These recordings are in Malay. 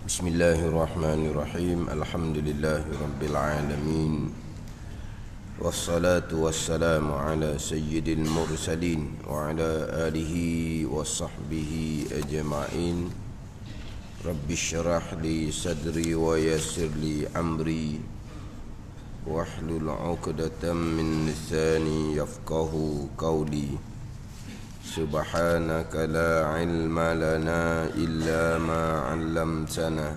Bismillahirrahmanirrahim. Alhamdulillahi rabbil alamin. Wassalatu wassalamu ala sayyidil mursalin wa ala alihi wa sahbihi ajma'in. Rabbi syrah li sadri wa yassir li amri wahlul 'uqdatam min lisani yafqahu qawli. Subhanaka la ilma lana illa ma 'allamtana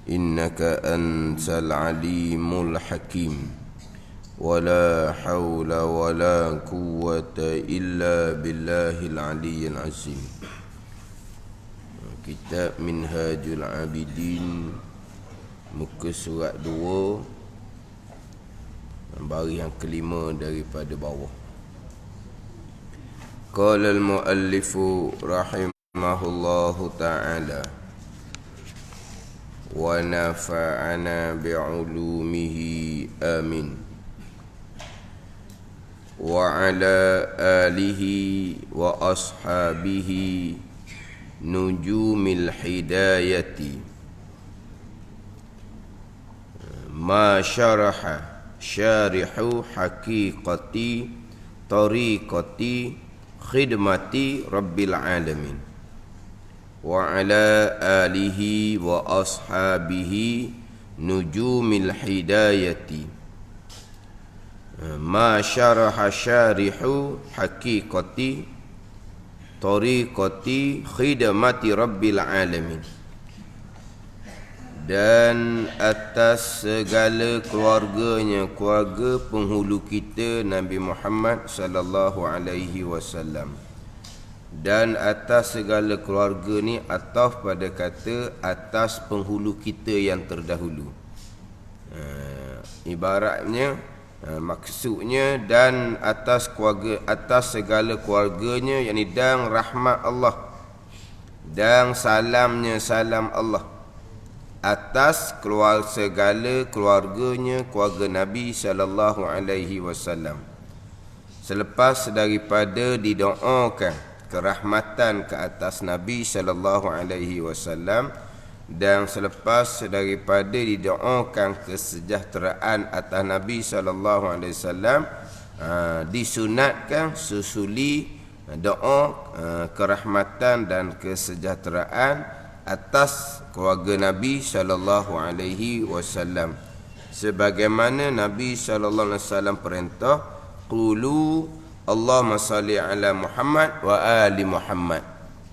innaka antal alimul hakim. Wala hawla wala quwwata illa billahil aliyyil azim. Kitab Minhajul Abidin, muka surat 2, baris yang kelima daripada bawah. Qala al-muallifu rahimahullahu ta'ala wa nafa'ana bi'ulumihi amin. Wa ala alihi wa ashabihi nujumil hidayati ma syaraha syarihu haqiqati tariqati khidmati rabbil alamin. Wa ala alihi wa ashabihi nujumil hidayati ma syaraha syarihu haqiqati tariqati khidmati rabbil alamin. Dan atas segala keluarganya, keluarga penghulu kita Nabi Muhammad sallallahu alaihi wasallam. Dan atas segala keluarga ni ataf pada kata atas penghulu kita yang terdahulu. Ibaratnya maksudnya dan atas keluarga, atas segala keluarganya, yakni dan rahmat Allah dan salamnya salam Allah atas segala keluarganya, keluarga Nabi sallallahu alaihi wasallam. Selepas daripada didoakan kerahmatan ke atas Nabi sallallahu alaihi wasallam, dan selepas daripada didoakan kesejahteraan atas Nabi sallallahu alaihi wasallam, disunatkan susuli doa kerahmatan dan kesejahteraan atas keluarga Nabi sallallahu alaihi wasallam, sebagaimana Nabi sallallahu alaihi wasallam perintah, qulu Allahumma salli ala Muhammad wa ali Muhammad.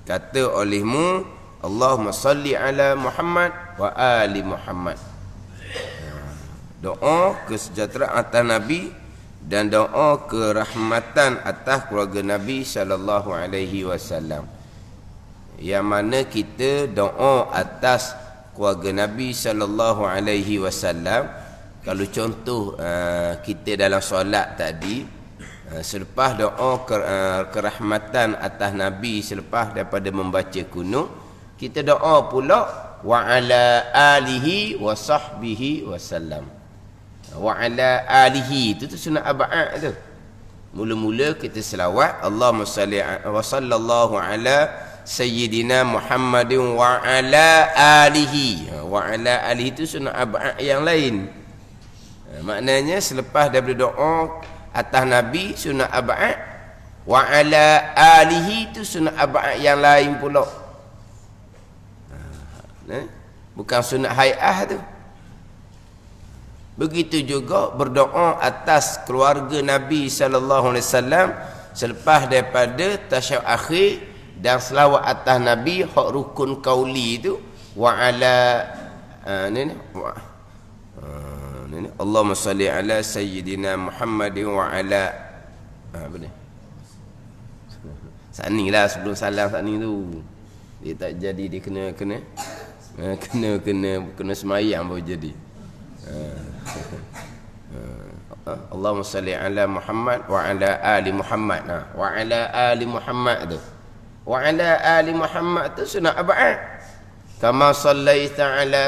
Kata olehmu, Allahumma salli ala Muhammad wa ali Muhammad. Doa kesejahteraan atas Nabi dan doa kerahmatan atas keluarga Nabi sallallahu alaihi wasallam. Yang mana kita doa atas keluarga Nabi sallallahu alaihi wasallam, kalau contoh kita dalam solat tadi, selepas doa kerahmatan atas Nabi, selepas daripada membaca kunut, kita doa pula wa ala alihi wa sahbihi wasallam. Wa ala alihi itu sunat ab'ad tu. Mula-mula kita selawat Allahumma salli wa sallallahu ala Sayyidina Muhammadin wa ala alihi. Wa ala alihi itu sunnah ab'ad yang lain. Maknanya selepas daripada doa atas Nabi sunnah ab'ad, wa ala alihi itu sunnah ab'ad yang lain pula. Bukan sunnah hay'ah tu. Begitu juga berdoa atas keluarga Nabi sallallahu alaihi wasallam selepas daripada tasyahud akhir dan selawat atas Nabi hak rukun qauli itu, wa ala Allahumma salli ala sayyidina Muhammadin wa ala apa ni? Sanilah sebelum salam sani tu. Dia tak jadi, dia kena semayang baru jadi. Allahumma salli ala Muhammad wa ala ali Muhammad. Wa ala ali Muhammad tu. Wa ala ali Muhammad tu sunat ab'ad. Kama sallaita ala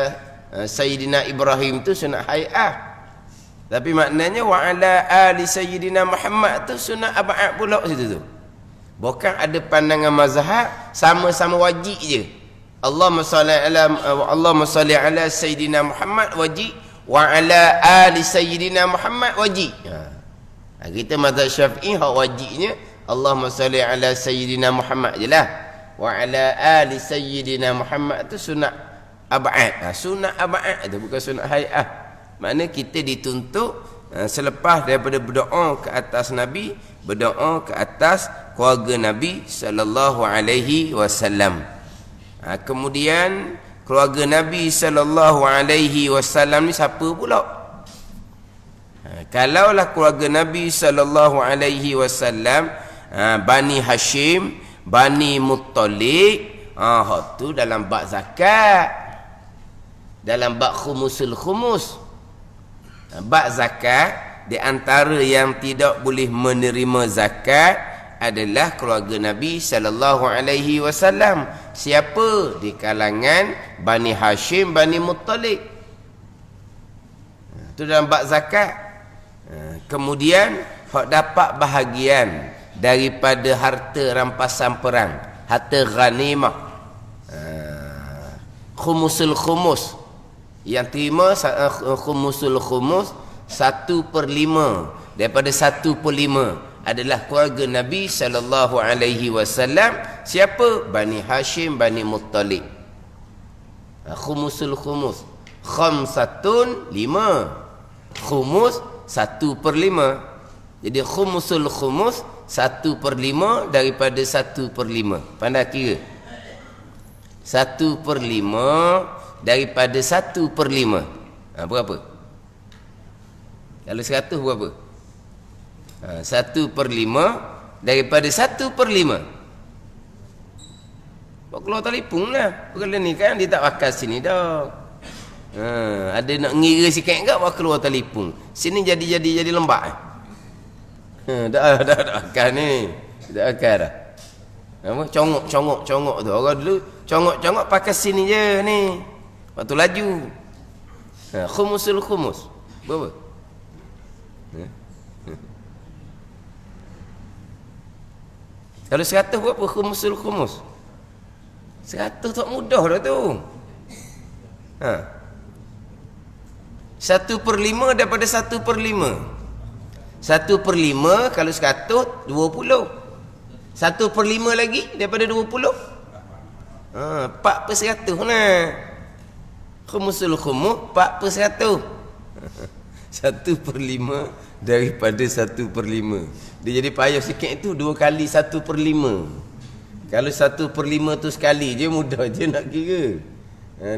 Sayyidina Ibrahim tu sunat hay'ah. Tapi maknanya wa ala ali Sayyidina Muhammad tu sunat ab'ad pula situ tu. Bukan ada pandangan mazhab sama-sama wajib je. Allahumma salli ala Sayyidina Muhammad wajib, wa ala ali Sayyidina Muhammad wajib. Kita mazhab Syafi'i hak wajibnya Allahumma salli ala Sayyidina Muhammad je lah. Wa ala ali Sayyidina Muhammad tu sunat ab'ad. Sunat ab'ad tu bukan sunat hay'ah. Maknanya kita dituntut selepas daripada berdoa ke atas Nabi, berdoa ke atas keluarga Nabi sallallahu alaihi wasallam. Kemudian keluarga Nabi sallallahu alaihi wasallam ni siapa pula? Kalaulah keluarga Nabi sallallahu alaihi wasallam Bani Hashim, Bani Muttalib, tu dalam bab zakat, dalam bab khumusul khumus. Bab zakat, di antara yang tidak boleh menerima zakat adalah keluarga Nabi sallallahu alaihi wasallam. Siapa? Di kalangan Bani Hashim, Bani Muttalib. Itu dalam bab zakat. Kemudian hak dapat bahagian daripada harta rampasan perang, harta ghanimah, khumusul khumus, yang terima khumusul khumus 1/5 daripada 1/5 adalah keluarga Nabi sallallahu alaihi wasallam. Siapa? Bani Hashim, Bani Muttalib. Khumusul khumus khamsatun 5, khumus 1/5. Jadi khumusul khumus 1/5 daripada 1/5. Pandai kira. 1/5 daripada 1/5. Berapa? Kalau 100 berapa? 1/5 daripada 1/5. Buat keluar telefon lah. Perkara ni kan dia tak pakai sini dah. Ada nak ngira sikit enggak buat keluar telefon. Sini jadi lembak. Dah pakai ni. Dah pakai dah. Apa? Congok tu. Orang dulu congok pakai sini je ni. Waktu laju. Khumusul khumus. Berapa? Kalau 100 berapa khumusul khumus? 100 tak mudah dah tu. 1/5 daripada 1/5. 1/5 kalau 100 20. 1/5 lagi daripada 20. 4/100 lah. Khumusul khumus 4/100. 1/5 daripada 1/5. Dia jadi payah sikit itu 2 kali 1/5. Kalau 1/5 tu sekali je mudah je nak kira.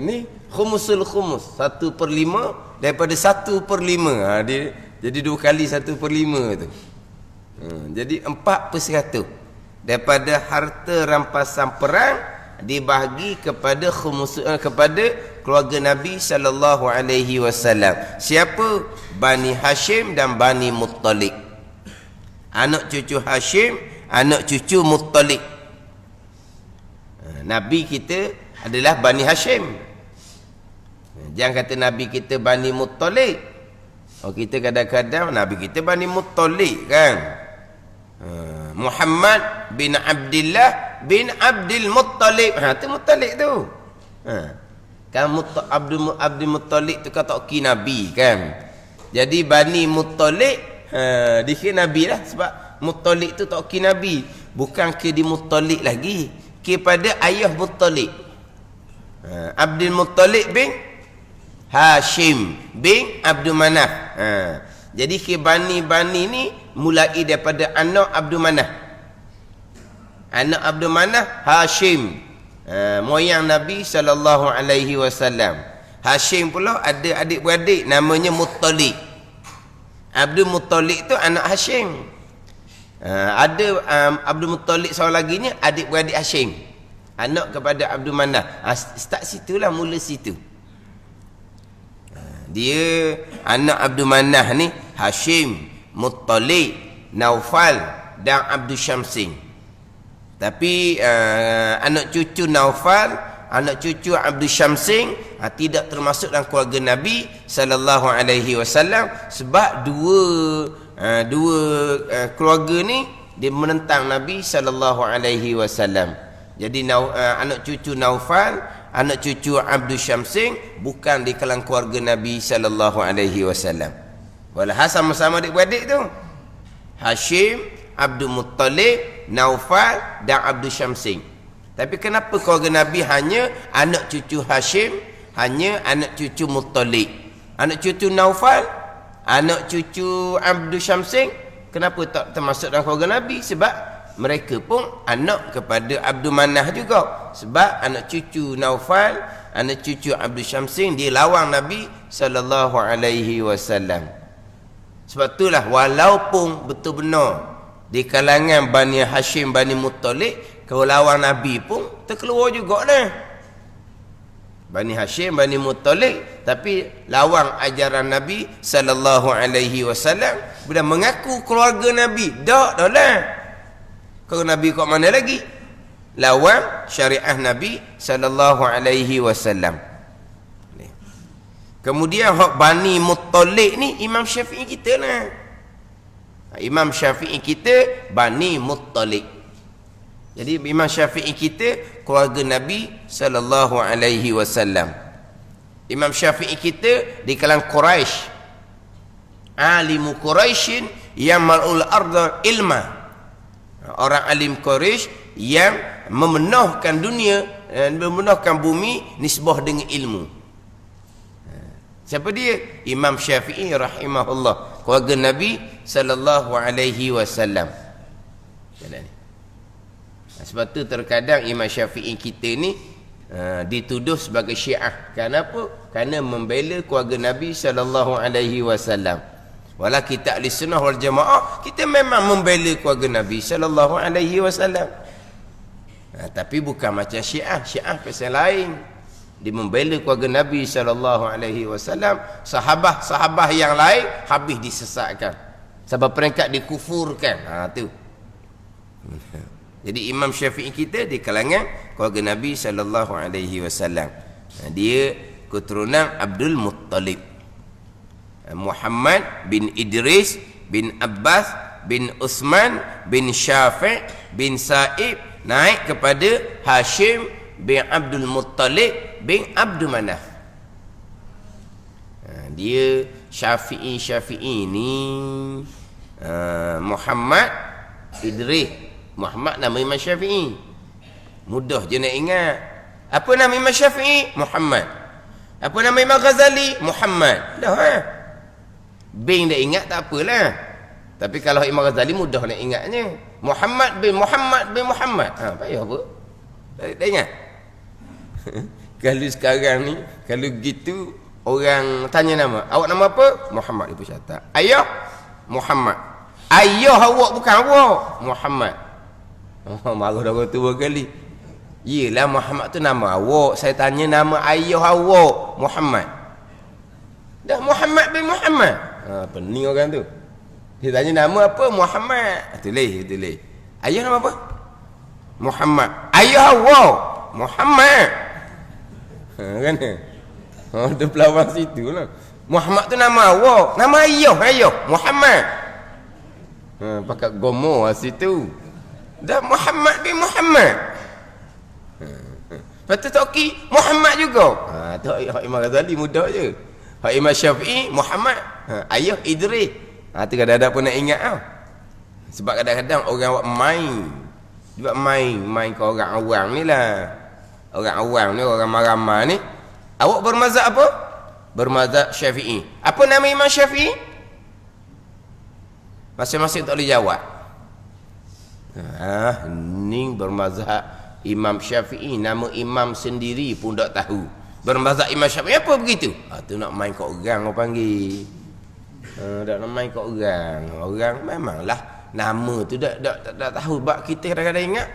Ni khumusul khumus 1/5 daripada 1/5. Dia jadi 2 kali 1/5 tu. Jadi 4/100 daripada harta rampasan perang dibahagi kepada kepada keluarga Nabi sallallahu alaihi wasallam. Siapa? Bani Hashim dan Bani Muttalib. Anak cucu Hashim, anak cucu Muttalib. Nabi kita adalah Bani Hashim. Jangan kata Nabi kita Bani Muttalib. Kita kadang-kadang Nabi kita Bani Muttalib kan. Muhammad bin Abdullah bin Abdul Muttalib. Tu Muttalib tu. Kan Abdul Muttalib tu kata okey Nabi kan. Jadi Bani Muttalib dikira Nabi lah. Sebab Muttalib tu tak okey Nabi. Bukan ke di Muttalib lagi, kepada ayah Muttalib. Abdul Muttalib bin Hashim bin Abdul Manaf. Jadi ke Bani ni mulai daripada anak Abdul Manaf. Anak Abdul Manaf Hashim, moyang Nabi sallallahu alaihi wasallam. Hashim pula ada adik-beradik namanya Muttalib. Abdul Muttalib tu anak Hashim. Ada Abdul Muttalib seorang lagi ni adik-beradik Hashim, anak kepada Abdul Manaf. Start situlah, mula situ. Dia anak Abdul Manaf ni Hashim, Muttalib, Naufal dan Abdul Syamsin. Tapi anak cucu Naufal, anak cucu Abdul Syamsin tidak termasuk dalam keluarga Nabi sallallahu alaihi wasallam, sebab dua keluarga ni dia menentang Nabi sallallahu alaihi wasallam. Jadi anak cucu Naufal, anak cucu Abdul Syamsing bukan di kalangan keluarga Nabi sallallahu alaihi wasallam. Walhal sama-sama adik-beradik tu. Hashim, Abdul Muttalib, Naufal dan Abdul Syamsing. Tapi kenapa keluarga Nabi hanya anak cucu Hashim, hanya anak cucu Muttalib? Anak cucu Naufal, anak cucu Abdul Syamsing, kenapa tak termasuk dalam keluarga Nabi? Sebab mereka pun anak kepada Abdul Manah juga. Sebab anak cucu Naufal, anak cucu Abdul Syamsing, dia lawang Nabi sallallahu alaihi wasallam. Sebab itulah walaupun betul benar di kalangan Bani Hashim, Bani Muttalib, kalau lawang Nabi pun terkeluar juga dah. Bani Hashim, Bani Muttalib, tapi lawang ajaran Nabi sallallahu alaihi wasallam, bila mengaku keluarga Nabi, dak dah lah. Kalau Nabi kat mana lagi? Lawan syariah Nabi sallallahu alaihi wasallam. Kemudian hak Bani Muttalib ni Imam Syafi'i kita lah. Imam Syafi'i kita Bani Muttalib. Jadi Imam Syafi'i kita keluarga Nabi sallallahu alaihi wasallam. Imam Syafi'i kita di kalangan Quraisy. Alimu Quraisyin yang mal'ul arda ilma. Orang alim Quraisy yang memenuhkan dunia, memenuhkan bumi nisbah dengan ilmu. Siapa dia? Imam Syafi'i rahimahullah, keluarga Nabi sallallahu alaihi wasallam. Sebab tu terkadang Imam Syafi'i kita ni dituduh sebagai Syiah. Kenapa? Kerana membela keluarga Nabi sallallahu alaihi wasallam. Walau kita ahli sunnah wal jamaah, kita memang membela keluarga Nabi sallallahu alaihi wasallam. Tapi bukan macam Syiah. Syiah pasal lain. Dia membela keluarga Nabi sallallahu alaihi wasallam, sahabat-sahabat yang lain habis disesatkan. Sebab peringkat dikufurkan. Tu. Jadi Imam Syafi'i kita di kalangan keluarga Nabi sallallahu alaihi wasallam. Dia keturunan Abdul Muttalib. Muhammad bin Idris bin Abbas bin Uthman bin Syafi' bin Sa'ib naik kepada Hashim bin Abdul Muttalib bin Abdul Manaf. Dia Syafi'i ni Muhammad Idris. Muhammad nama Imam Syafi'i. Mudah je nak ingat. Apa nama Imam Syafi'i? Muhammad. Apa nama Imam Ghazali? Muhammad. Dah bin dah ingat tak apalah. Tapi kalau Imam Ghazali mudah nak ingatnya. Muhammad bin Muhammad bin Muhammad. Payah apa? Tak ingat. Kalau sekarang ni, kalau gitu orang tanya nama, awak nama apa? Muhammad. Dia pun catat. Ayah? Muhammad. Ayah awak bukan awak. Muhammad. Marah dah kata 2 kali. Yelah Muhammad tu nama awak. Saya tanya nama ayah awak. Muhammad. Dah Muhammad bin Muhammad. Pening orang tu. Dia tanya nama apa? Muhammad. Tulis. Ayah nama apa? Muhammad. Ayah awak? Muhammad. Kan? Dia pelawak situ lah. Muhammad tu nama awak. Nama ayah. Muhammad. Pakai gomo lah situ. Dah Muhammad bin Muhammad. Lepas tu Toki Muhammad juga. Tu Imam Ghazali mudah je. Hak Imam Syafi'i Muhammad, ayah Idris. Tu kadang-kadang pun nak ingat tau. Sebab kadang-kadang orang buat main ke orang awam ni lah. Orang awam ni, orang ramai ni. Awak bermazhab apa? Bermazhab Syafi'i. Apa nama Imam Syafi'i? Masing-masing tak boleh jawab. Ni bermazhab Imam Syafi'i. Nama imam sendiri pun tak tahu. Bermazhab Imam Syafi'i apa begitu? Tu nak main kat orang orang panggil. Nak main kat orang. Orang memanglah nama tu tak tahu. Sebab kita kadang-kadang ingat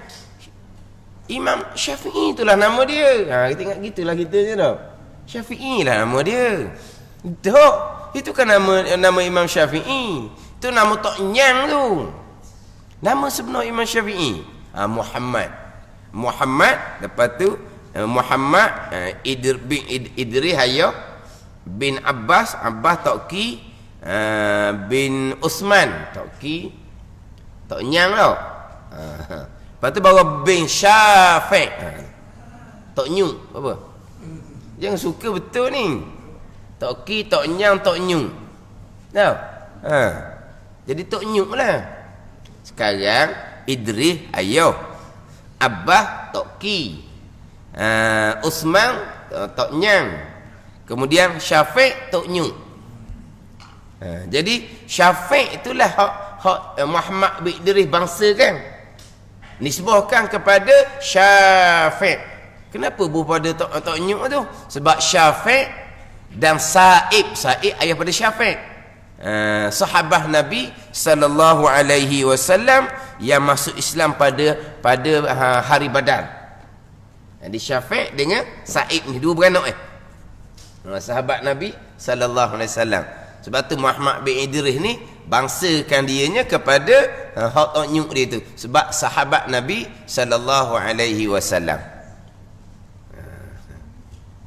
Imam Syafi'i itulah nama dia. Kita ingat gitulah kita je dah. Syafi'i lah nama dia. Tak. Itu kan nama Imam Syafi'i. Itu nama Tok Nyang tu. Nama sebenar Imam Syafi'i. Muhammad. Lepas tu Muhammad bin Idris Hayah bin Abbas Toki bin Uthman Toki Tok Nyang tau. Lepas tu baru bin Syafi'. Tok nyu apa? Jangan suka betul ni. Tok ki, tok nyang, tok nyu. Tahu? Jadi tok nyu lah. Sekarang Idris ayuh. Abah tok ki. Usman tok nyang. Kemudian Syafi' tok nyu. Jadi Syafi' itulah hak Muhammad bin Idris bangsa kan. Nisbahkan kepada Syafi'. Kenapa pada tok nyu tu? Sebab Syafi' dan Sa'ib ayah pada Syafi'. Sahabah Nabi sallallahu alaihi wasallam yang masuk Islam pada hari Badar. Jadi Syafi' dengan Sa'ib ni dua beranak sahabat Nabi sallallahu alaihi wasallam. Sebab tu Muhammad bin Idris ni bangsakan dianya kepada hak nyuk dia tu sebab sahabat Nabi sallallahu alaihi wasallam.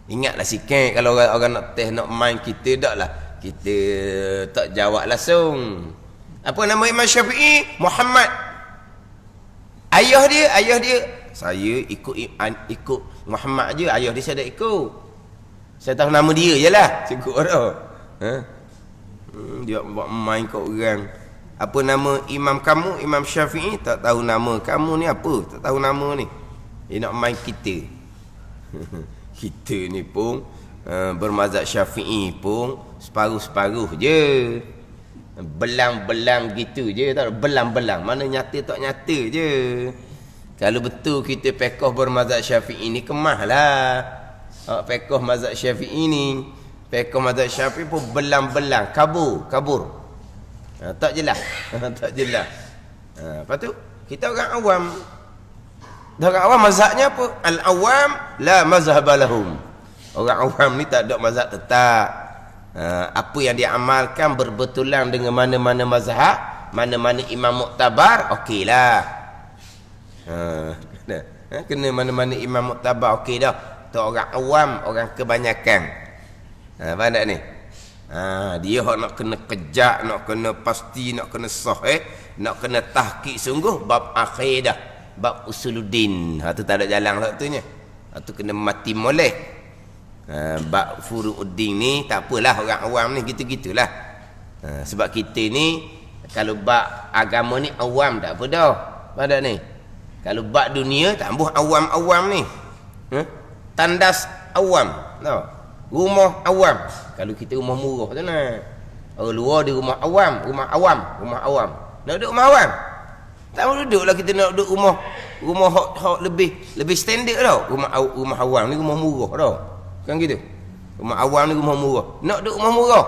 Ingatlah sikit kalau orang nak test nak main kita taklah kita tak jawab langsung. Apa nama Imam Syafi'i? Muhammad. Ayah dia saya ikut Muhammad je, ayah dia saya tak ikut. Saya tahu nama dia jelah, cukup dah. Dia buat main kat orang. Apa nama imam kamu? Imam Syafi'i. Tak tahu nama kamu ni apa? Tak tahu nama ni. Dia nak main kita. Kita ni pun bermazhab Syafi'i pun separuh-separuh je. Belang-belang gitu je. Tak belang-belang. Mana nyata tak nyata je. Kalau betul kita pekoh bermazhab Syafi'i ni kemahlah. Pekoh mazhab Syafi'i ni. Pekoh mazhab Syafi'i pun belang-belang, kabur. Tak jelas. Tak jelas. Lepas tu kita orang awam. Orang awam mazhabnya apa? Al-awam la mazhab lahum. Orang awam ni tak ada mazhab tetap. Apa yang dia amalkan berbetulan dengan mana-mana mazhab, mana-mana imam muktabar, okeylah. Kena mana-mana imam muktabar okey dah. Tu orang awam, orang kebanyakan. Faham tak ni? Dia nak kena kejak, nak kena pasti, nak kena sahih, nak kena tahqiq sungguh bab akidah, bab usuluddin. Tu tak ada jalan satunya. Tu kena mati molek. Bab furu'uddin ni tak apalah orang awam ni gitu-gitulah. Sebab kita ni kalau bab agama ni awam tak apa dah. Faham tak ni? Kalau bab dunia tambah awam-awam ni. Tandas awam. Tahu? Rumah awam. Kalau kita rumah murah tu nak. Orang luar di rumah awam. Nak duduk rumah awam? Tak mau duduklah kita nak duduk rumah hak lebih standard tau. Rumah awam ni rumah murah tau. Kan gitu. Rumah awam ni rumah murah. Nak duduk rumah murah.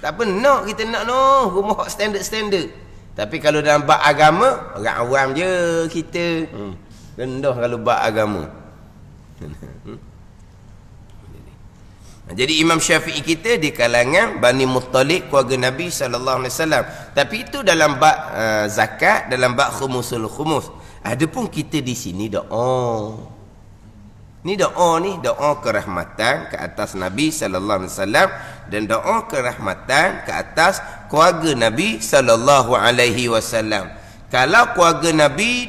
Tak apa nak kita nak rumah hak standard. Tapi kalau dalam bab agama, orang awam je kita. Rendah kalau bab agama. Jadi Imam Syafi'i kita di kalangan Bani Muttalib, keluarga Nabi sallallahu alaihi wasallam. Tapi itu dalam bab zakat, dalam bab khumusul khumus. Adapun kita di sini doa. Ni doa kerahmatan ke atas Nabi sallallahu alaihi wasallam dan doa kerahmatan ke atas keluarga Nabi sallallahu alaihi wasallam. Kalau keluarga Nabi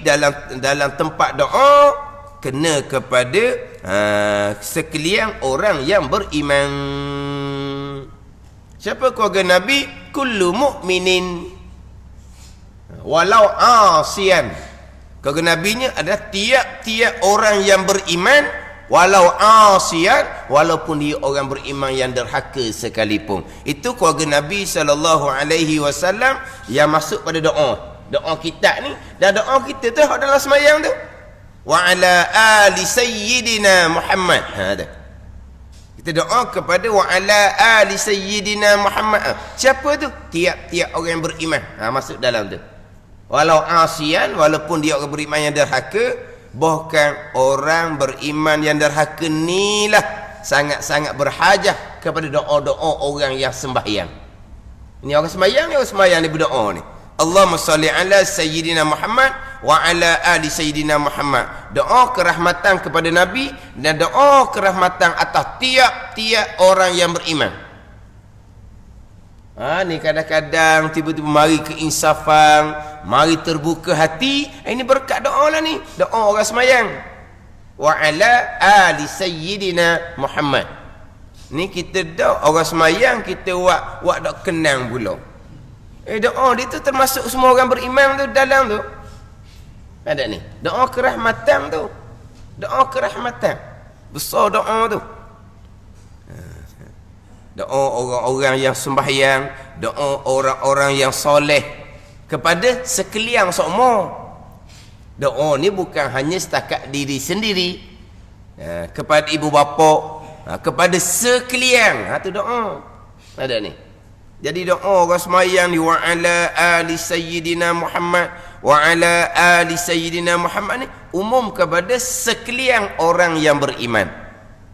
dalam tempat doa kena kepada sekalian orang yang beriman. Siapa keluarga Nabi? Kullu mu'minin walau asian. Keluarga Nabinya adalah tiap-tiap orang yang beriman walau asian, walaupun dia orang beriman yang derhaka sekalipun. Itu keluarga Nabi sallallahu alaihi wasallam yang masuk pada doa kita ni. Dan doa kita tu dalam sembahyang tu, wa ala ali sayyidina Muhammad. Kita doa kepada wa ala ali sayyidina Muhammad. Siapa tu? Tiap-tiap orang yang beriman. Masuk dalam tu. Walau asian, walaupun dia orang beriman yang derhaka, bahkan orang beriman yang derhaka ni lah sangat-sangat berhajat kepada doa-doa orang yang sembahyang. Ini orang sembahyang ni berdoa ni. Allahumma salli ala sayyidina Muhammad wa ala ali sayyidina Muhammad. Doa kerahmatan kepada Nabi dan doa kerahmatan atas tiap-tiap orang yang beriman. Ni kadang-kadang tiba-tiba mari keinsafan, mari terbuka hati. Ini berkat doa lah ni. Doa orang semayang. Wa ala ali sayyidina Muhammad. Ni kita doa orang semayang, kita wak dok kenang pula. Doa dia tu termasuk semua orang beriman tu dalam tu. Ada ni. Doa kerahmatan tu. Doa kerahmatan. Besar doa tu. Doa orang-orang yang sembahyang, doa orang-orang yang soleh kepada sekalian semua. Doa ni bukan hanya setakat diri sendiri, kepada ibu bapa, kepada sekalian. Tu doa. Ada ni. Jadi doa orang sembahyang ni wa ala ali sayyidina Muhammad, wa ala ali sayyidina Muhammad ni umum kepada sekalian orang yang beriman.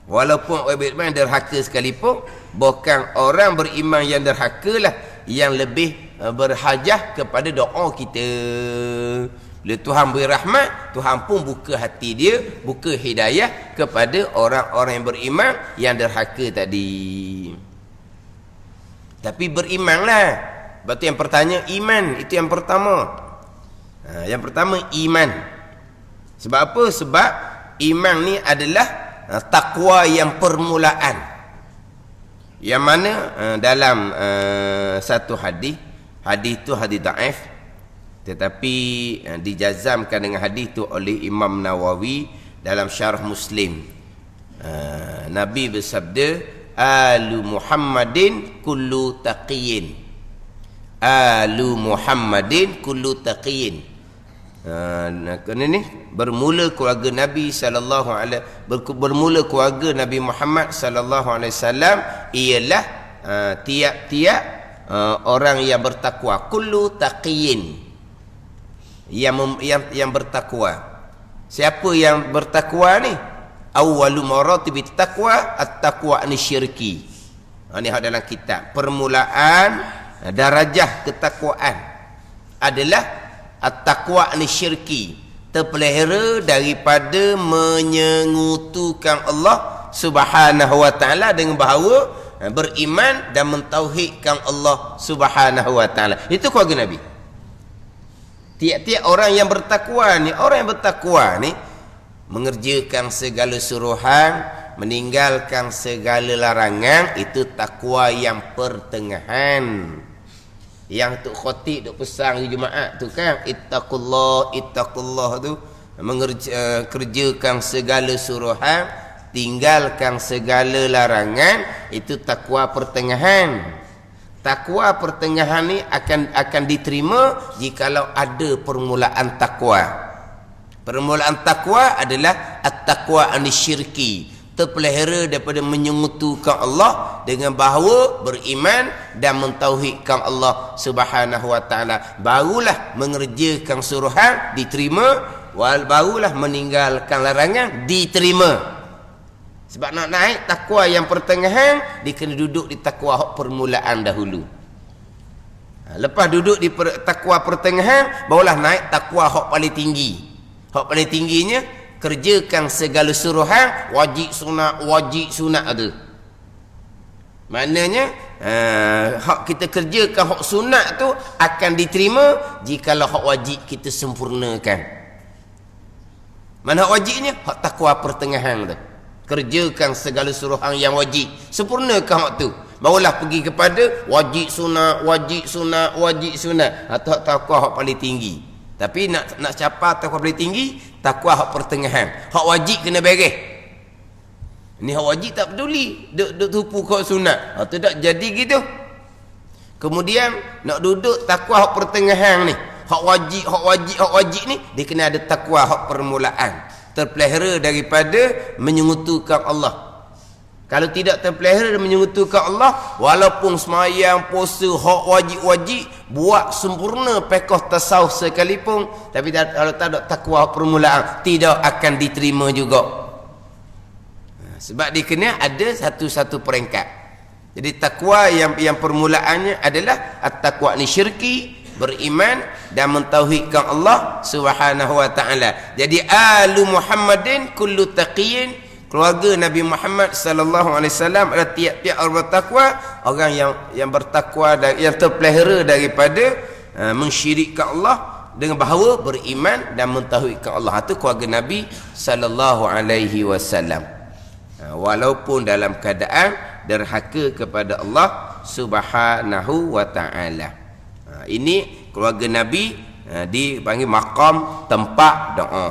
Walaupun orang beriman derhaka sekalipun, bukan orang beriman yang derhaka lah yang lebih berhajah kepada doa kita. Bila Tuhan beri rahmat, Tuhan pun buka hati dia, buka hidayah kepada orang-orang yang beriman yang derhaka tadi. Tapi berimanlah. Berarti yang pertanyaan iman, itu yang pertama. Yang pertama iman. Sebab apa? Sebab iman ni adalah takwa yang permulaan, yang mana dalam satu hadis tu hadis dhaif, tetapi dijazamkan dengan hadis tu oleh Imam Nawawi dalam syarah Muslim. Nabi bersabda, alu Muhammadin kullu taqiyin, alu Muhammadin kullu taqiyin. Ni bermula keluarga Nabi sallallahu alaihi bermula keluarga Nabi Muhammad sallallahu alaihi wasallam ialah tiap-tiap orang yang bertakwa, kullu taqiyin, yang bertakwa. Siapa yang bertakwa ni? Awwalu maratibit taqwa at-taqwa anisyirki. Ni dalam kitab. Permulaan darajah ketakwaan adalah at-taqwa anisyirki, terpelihara daripada menyengutukan Allah Subhanahu wa taala dengan bahawa beriman dan mentauhidkan Allah Subhanahu wa taala. Itu keluarga Nabi. Tiap-tiap orang yang bertakwa ni, orang yang bertakwa ni mengerjakan segala suruhan, meninggalkan segala larangan. Itu takwa yang pertengahan. Yang Tok Khotib duk pesan di Jumaat tu kan, ittaqullah, ittaqullah tu, kerjakan segala suruhan, tinggalkan segala larangan. Itu takwa pertengahan. Takwa pertengahan ni akan diterima jikalau ada permulaan takwa. Permulaan takwa adalah at-taqwa anisyirki, terpelihara daripada menyengutukan Allah dengan bahawa beriman dan mentauhidkan Allah Subhanahu wa taala. Barulah mengerjakan suruhan diterima, barulah meninggalkan larangan diterima. Sebab nak naik takwa yang pertengahan, dia kena duduk di takwa permulaan dahulu. Lepas duduk di takwa pertengahan, barulah naik takwa hak paling tinggi. Hak paling tingginya kerjakan segala suruhan, wajib sunat ada. Maknanya hak kita kerjakan hak sunat tu akan diterima jikalau hak wajib kita sempurnakan. Mana hak wajibnya? Hak takwa pertengahan tu. Kerjakan segala suruhan yang wajib, sempurnakan hak tu, barulah pergi kepada wajib sunat, wajib sunat, wajib sunat. Atau hak takwa hak paling tinggi. Tapi nak capai takwa paling tinggi, takwa hak pertengahan. Hak wajib kena beres. Ni hak wajib tak peduli, duk tupu kau sunat. Tu tak jadi gitu. Kemudian nak duduk takwa hak pertengahan ni, hak wajib ni, dia kena ada takwa hak permulaan, terpelihara daripada menyengutukan Allah. Kalau tidak terpelihara dan menyengutukan Allah, walaupun semayang, puasa, hak wajib-wajib, buat sempurna pekoh tasawuf sekalipun, tapi kalau tak ada takwa permulaan, tidak akan diterima juga. Sebab dia kena ada satu-satu peringkat. Jadi takwa yang permulaannya adalah at-taqwa ni syirki, beriman dan mentauhidkan Allah Subhanahu wa taala. Jadi alu Muhammadin kullu taqiyin, keluarga Nabi Muhammad sallallahu alaihi wasallam adalah tiap-tiap orang bertakwa, orang yang bertakwa dan yang terpelihara daripada mensyirikkan Allah dengan bahawa beriman dan mentauhidkan Allah. Itu keluarga Nabi sallallahu alaihi wasallam. Walaupun dalam keadaan derhaka kepada Allah Subhanahu wa taala. Ini keluarga Nabi dipanggil maqam tempat doa.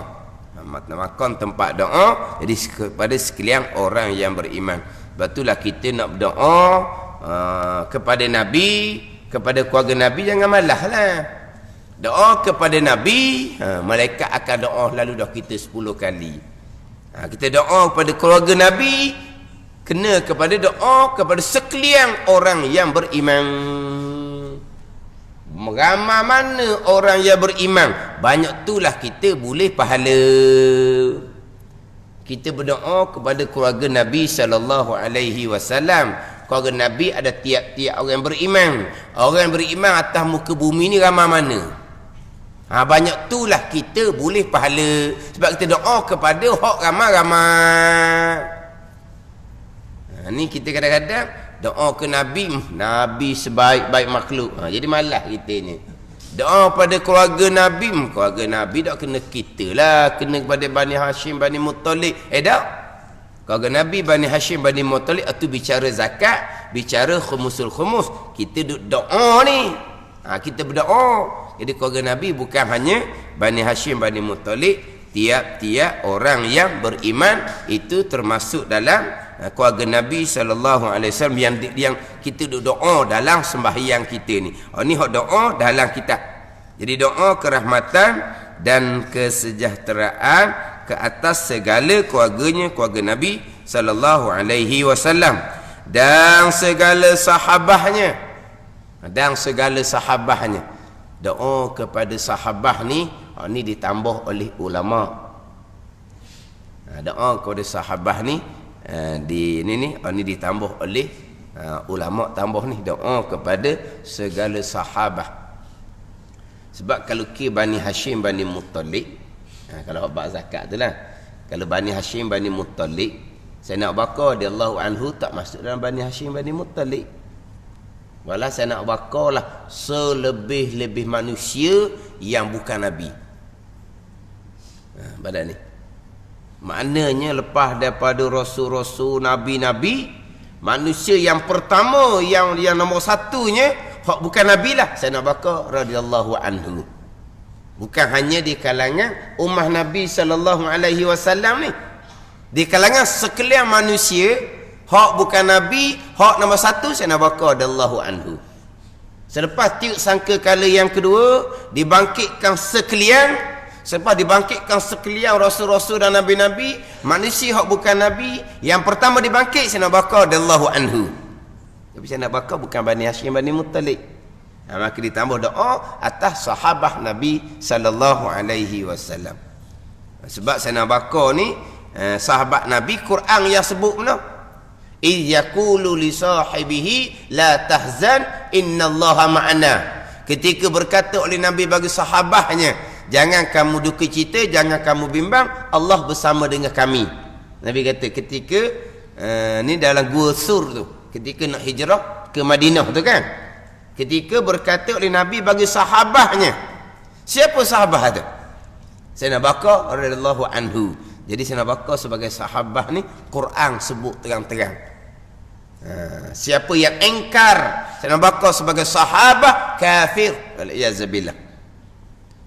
Maqam tempat doa. Jadi kepada sekalian orang yang beriman. Sebab itulah kita nak berdoa kepada Nabi, kepada keluarga Nabi, jangan malas lah. Doa kepada Nabi, malaikat akan doa lalu dah kita 10 kali. Kita doa kepada keluarga Nabi, kena kepada doa kepada sekalian orang yang beriman. Ramai mana orang yang beriman, banyak itulah kita boleh pahala. Kita berdoa kepada keluarga Nabi sallallahu alaihi wasallam. Keluarga Nabi ada tiap-tiap orang beriman. Orang yang beriman atas muka bumi ni ramai mana? Banyak itulah kita boleh pahala. Sebab kita doa kepada hak ramai-ramai. Ni kita kadang-kadang doa ke Nabi, Nabi sebaik-baik makhluk. Jadi malas kita ni. Doa pada keluarga Nabi tak kena kita lah, kena kepada Bani Hashim, Bani Muttalib. Tak. Keluarga Nabi, Bani Hashim, Bani Muttalib itu bicara zakat, bicara khumusul khumus. Kita duk doa ni. Kita berdoa. Jadi keluarga Nabi bukan hanya Bani Hashim, Bani Muttalib, tiap-tiap orang yang beriman itu termasuk dalam keluarga Nabi sallallahu alaihi wasallam yang kita doa dalam sembahyang kita ni. Ni hak doa dalam kitab. Jadi doa kerahmatan dan kesejahteraan ke atas segala keluarganya, keluarga Nabi sallallahu alaihi wasallam dan segala sahabahnya. Doa kepada sahabah ni, ni ditambah oleh ulama. Doa kepada sahabah ni ni ditambah oleh ulama, tambah ni doa kepada segala sahabah. Sebab kalau Bani Hashim, Bani Muttalib, kalau bab zakat tu lah, kalau Bani Hashim, Bani Muttalib, Sayyidina Abu Bakar radhiyallahu anhu tak masuk dalam Bani Hashim, Bani Muttalib. Walau Sayyidina Abu Bakar lah selebih-lebih manusia yang bukan Nabi. Pada ni maknanya lepas daripada rasul-rasul, nabi-nabi, manusia yang pertama, yang nombor satunya hak bukan Nabi lah Sayyidina Abu Bakar radhiyallahu anhu. Bukan hanya di kalangan ummah Nabi sallallahu alaihi wasallam ni, di kalangan sekalian manusia, hak bukan Nabi, hak nombor satu Sayyidina Abu Bakar radhiyallahu anhu. Selepas tiup sangka kala yang kedua, dibangkitkan sekalian. Selepas dibangkitkan sekalian rasul-rasul dan nabi-nabi, manusia hak bukan Nabi, yang pertama dibangkit Sayyidina Abu Bakar radhiyallahu anhu. Tapi Sayyidina Abu Bakar bukan Bani Hashim, Bani Muttalib. Maka ditambah doa atas sahabah Nabi sallallahu alaihi wasallam. Sebab Sayyidina Abu Bakar ni sahabat Nabi, Quran yang sebut mana? إِذْ يَقُولُ لِصَاحِبِهِ لَا تَحْزَنْ إِنَّ اللَّهَ مَعَنَا. Ketika berkata oleh Nabi bagi sahabahnya, jangan kamu duka cita, jangan kamu bimbang, Allah bersama dengan kami. Nabi kata ketika ni dalam Gua Sur tu, ketika nak hijrah ke Madinah tu kan, ketika berkata oleh Nabi bagi sahabahnya. Siapa sahabah tu? Sayyidina Abu Bakar radhiyallahu anhu. Jadi Sayyidina Abu Bakar sebagai sahabah ni Quran sebut terang-terang. Siapa yang engkar Sayyidina Abu Bakar sebagai sahabah, kafir. Wal-iyazabillah.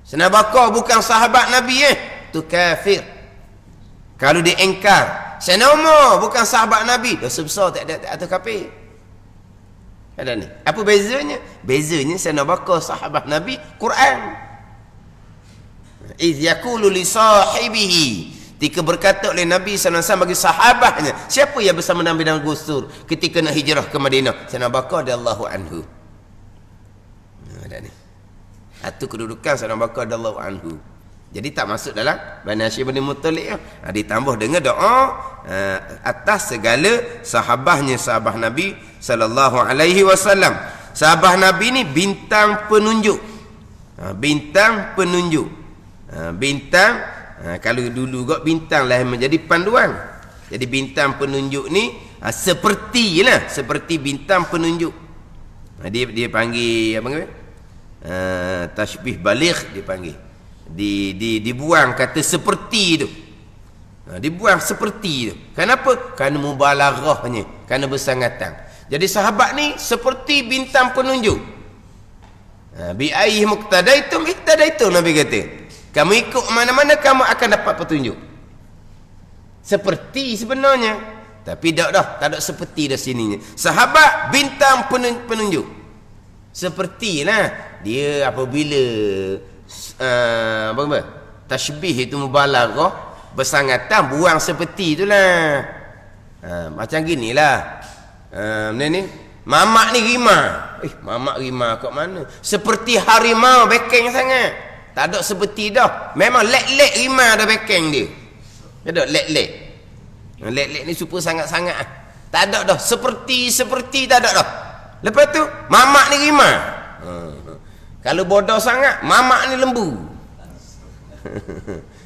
Sayyidina Abu Bakar bukan sahabat Nabi, tu kafir. Kalau dia engkar Sayyidina Umar bukan sahabat Nabi, dosa besar, tak ada kafir. Ada ni. Apa bezanya? Bezanya Sayyidina Abu Bakar sahabat Nabi, Quran. Iz yaqulu li sahibihi, ketika berkata oleh Nabi SAW bagi sahabatnya. Siapa yang bersama Nabi dalam Gusur ketika nak hijrah ke Madinah? Sayyidina Abu Bakar radhiyallahu anhu. Ada ni. Itu kedudukan Sayyidina Abu Bakar radhiyallahu anhu. Jadi tak masuk dalam Bani Hashim, Bani Muttalib. Ditambah dengan doa atas segala sahabahnya, sahabah Nabi sallallahu alaihi wasallam. Sahabah Nabi ni bintang penunjuk. Bintang penunjuk. Bintang, kalau dulu juga bintang lah menjadi panduan. Jadi bintang penunjuk ni seperti bintang penunjuk. Dia panggil apa ni? Tashbih baligh dia panggil. Dibuang kata seperti tu. Dibuang seperti tu. Kenapa? Kerana mubalaghahnya, kerana bersangatan. Jadi sahabat ni seperti bintang penunjuk. Bi ayyi muqtadaitum ihtadaitum, Nabi kata. Kamu ikut mana-mana kamu akan dapat petunjuk. Seperti sebenarnya, tapi tak ada seperti dah sininya. Sahabat bintang penunjuk. Sepertilah dia apabila apa tashbih itu mubalaghah, bersangatan, buang seperti itulah. Macam ginilah. Ni mamak ni rimau. Mamak rimau kat mana? Seperti harimau bekeng sangat. Tak ada seperti dah. Memang lek-lek rimau dah bekeng dia. Tak ada lek-lek. Lek-lek ni super sangat-sangat. Tak ada dah. Seperti tak ada dah. Lepas tu mamak ni rimau. Kalau bodoh sangat, mamak ni lembu.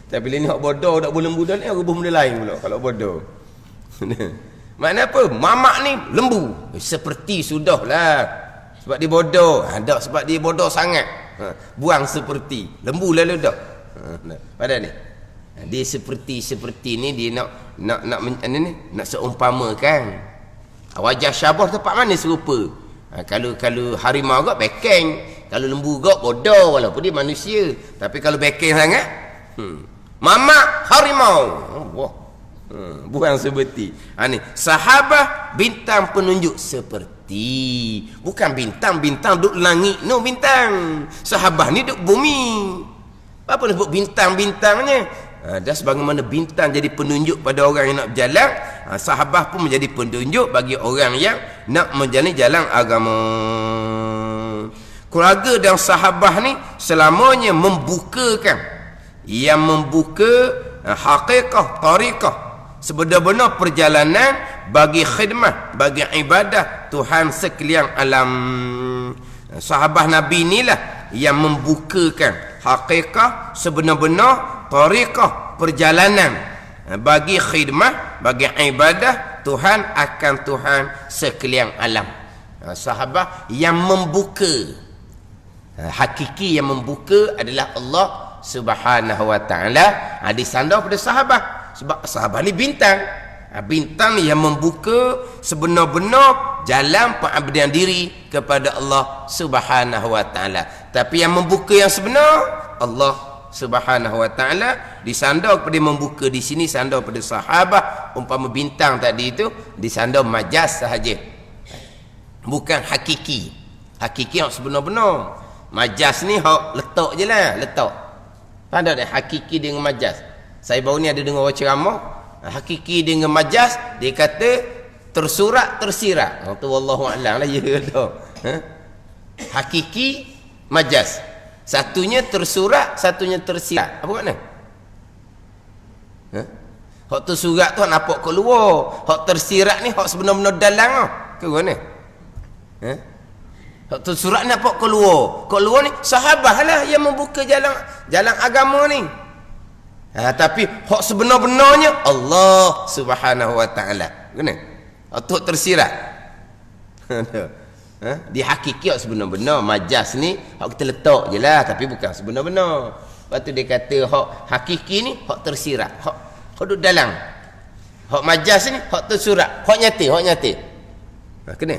Tapi bila ni hak bodoh tak boleh lembu dah ni, rubah benda lain pula kalau bodoh. Makna apa? Mamak ni lembu. Seperti sudahlah. Sebab dia bodoh. Tak sebab dia bodoh sangat. Buang seperti. Lembu lalu dah. Pada ni. Dia seperti ni dia nak seumpamakan. Wajah syabah tempat mana serupa? Kalau harimau gak bekeng, kalau lembu gak bodoh walaupun dia manusia. Tapi kalau bekeng sangat, mamak harimau. Wah. Bukan seperti. Ni sahabat bintang penunjuk seperti. Bukan bintang duk langit, no bintang. Sahabat ni duk bumi. Apa nak sebut bintang-bintangnya? Dah sebagaimana bintang jadi penunjuk pada orang yang nak berjalan, sahabat pun menjadi penunjuk bagi orang yang nak menjalani jalan agama. Keluarga dan sahabat ni selamanya membukakan, yang membuka hakikat, tariqah, sebenar-benar perjalanan bagi khidmat, bagi ibadah Tuhan sekalian alam. Sahabat Nabi inilah yang membukakan hakikat, sebenar-benar tariqah, perjalanan bagi khidmat, bagi ibadah Tuhan akan Tuhan sekalian alam. Sahabat yang membuka, hakiki yang membuka adalah Allah Subhanahu wa ta'ala. Disandar pada sahabat. Sebab sahabat ni bintang. Bintang yang membuka sebenar-benar jalan pengabdian diri kepada Allah Subhanahu wa ta'ala. Tapi yang membuka yang sebenar Allah Subhanahu wa ta'ala. Disandar pada membuka di sini, sandar pada sahabat. Umpama bintang tadi itu disandar majaz sahaja, bukan hakiki. Hakiki yang sebenar-benar. Majaz ni hak letak je lah, letak. Faham tak? Hakiki dengan majaz. Saya baru ni ada dengar ceramah, hakiki dengan majaz, dia kata tersurat tersirat. Tu wallahu a'lam lah, ya tu. Hakiki, majaz. Satunya tersurat, satunya tersirat. Apa makna? Hak tersurat tu nampak keluar. Hak tersirat ni hak sebenar-benar dalam ah. Ke mana? Hak tersurat nampak keluar. Keluar ni sahabat lah yang membuka jalan agama ni. Tapi hak sebenar-benarnya Allah Subhanahu wa ta'ala. Kena? Hak tersirat. Di hakiki hak sebenar-benar. Majaz ni hak kita letak je lah, tapi bukan sebenar-benar. Lepas tu dia kata hak hakiki ni hak tersirat, hak duduk dalam. Hak majaz ni hak tersurat, hak nyata. Kena?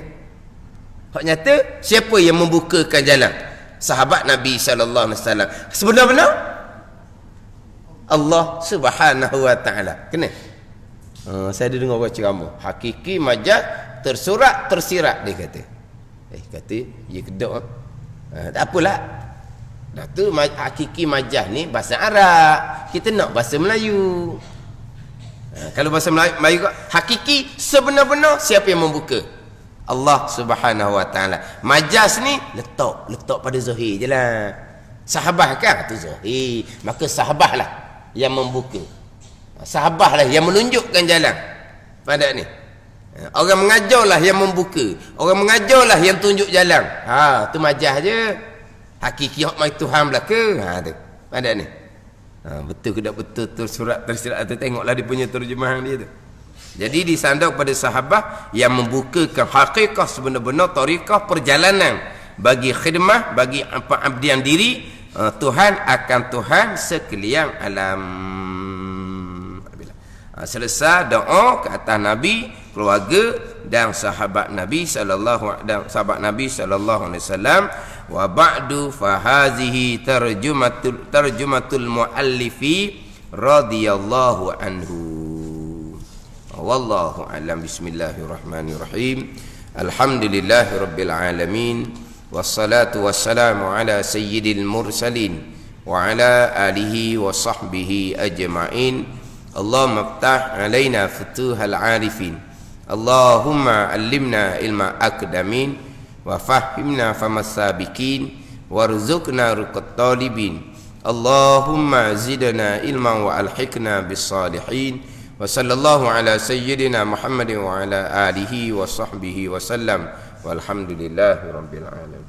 Hak nyata, siapa yang membukakan jalan? Sahabat Nabi sallallahu alaihi wasallam. Sebenar-benar Allah Subhanahu wa ta'ala. Kena? Saya ada dengar orang ceramah. Hakiki, majaz, tersurat, tersirat, dia kata. Kata, ya kedok. Tak apalah. Dah tu hakiki majaz ni bahasa Arab. Kita nak bahasa Melayu. Kalau bahasa Melayu hakiki sebenar-benar siapa yang membuka? Allah Subhanahu wa ta'ala. Majaz ni letak pada zahir je lah. Sahabah kan tu zahir. Maka sahabah lah yang membuka. Sahabah lah yang menunjukkan jalan. Pada ni orang mengajarlah yang membuka. Orang mengajarlah yang tunjuk jalan. Tu majaz je. Hakiki hak mai Tuhan belaka. Tu. Pada ni. Betul ke tak betul tersurat tersirat tu, tengoklah dia punya terjemahan dia tu. Jadi disandar pada sahabat yang membukakan hakikat sebenar-benar tariqah perjalanan bagi khidmah, bagi pengabdian diri Tuhan akan Tuhan sekalian alam. Selesai doa ke atas Nabi, keluarga dan sahabat Nabi sallallahu alaihi wasallam. Wa ba'du fa hazihi tarjumatul muallifi radhiyallahu anhu. Wallahu a'lam. Bismillahirrahmanirrahim. Alhamdulillahirabbil alamin. Wassalatu wassalamu ala sayyidil mursalin wa ala alihi wa sahbihi ajma'in. Allahumma iftah alaina futuhal arifin. Allahumma allimna ilma akdamin wa fahimna famas sabiqin warzuqna ruqat talibin. Allahumma zidna ilman wa alhiqna bis salihin. Wa sallallahu ala sayyidina Muhammadin wa ala alihi wa sahbihi wa sallam. Walhamdulillahi rabbil alamin.